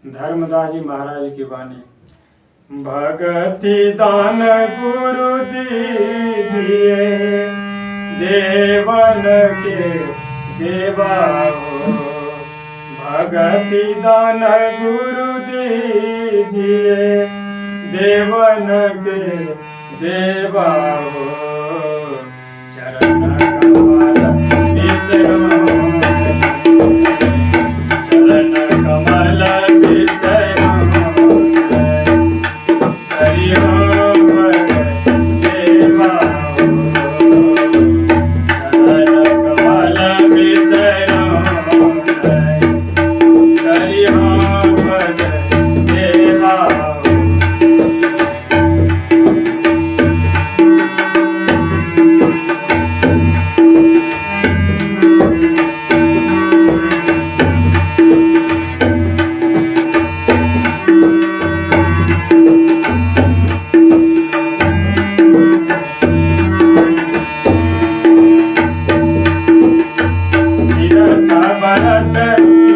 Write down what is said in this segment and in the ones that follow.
धर्मदास जी महाराज की वाणी। भगति दान गुरु दीजिए, देवन के देवा हो। भगति दान गुरु दीजिए, देवन के देवा हो। चरण कमल बिसरो, चरण कमल बिसरो, करियो पद सेवा हो। चरण कमल बिसरो, करियो पद सेवा हो। भरत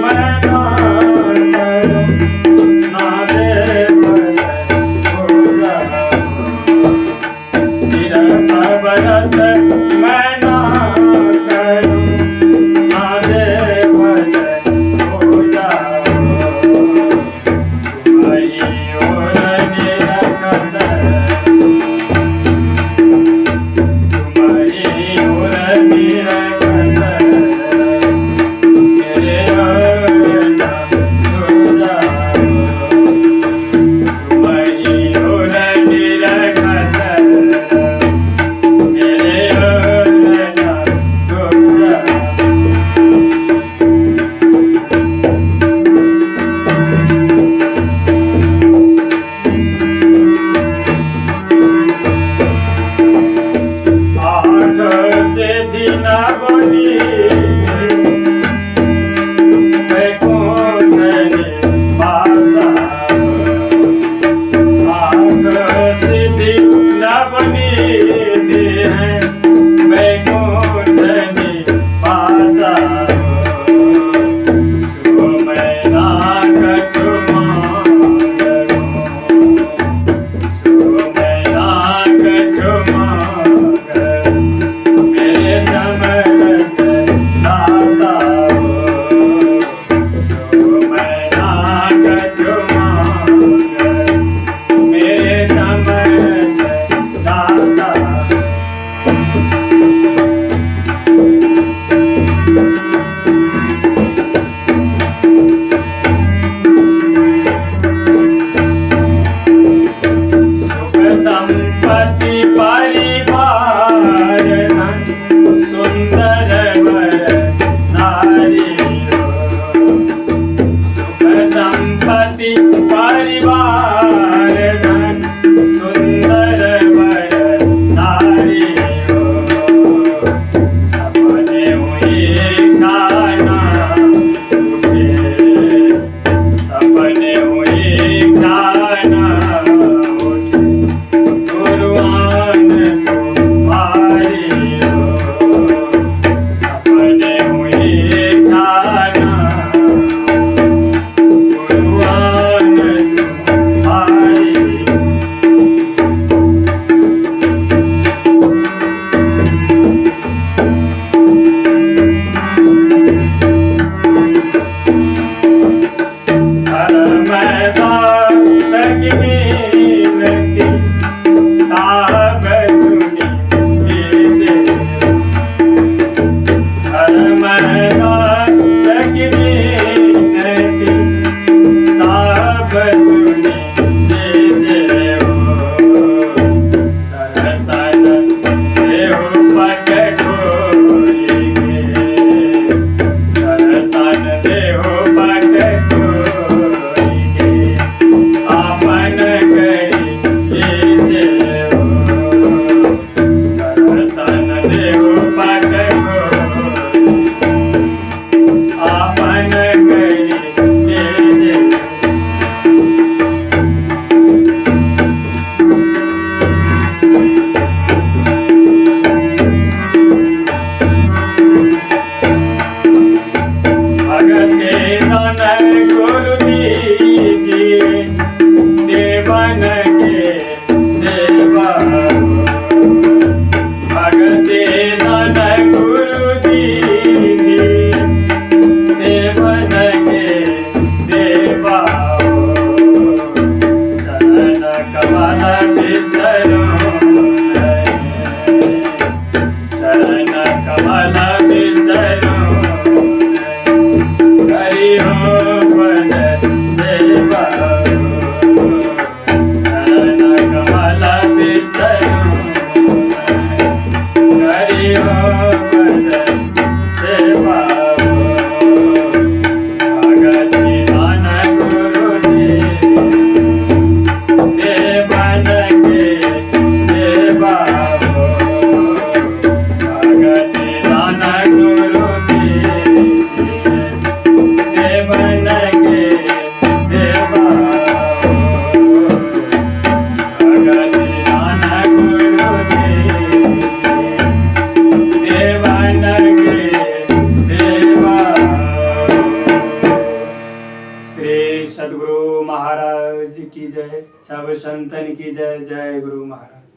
मैं ना करूं, ना देव हो जाओ। तीरथ भरत मैं ना करूं, ना देव हो जाओ। तुम्हारी ओर निरखत, तुम्हारी ओर निरखत, भगते जय सब संतन की जय जय गुरु महाराज।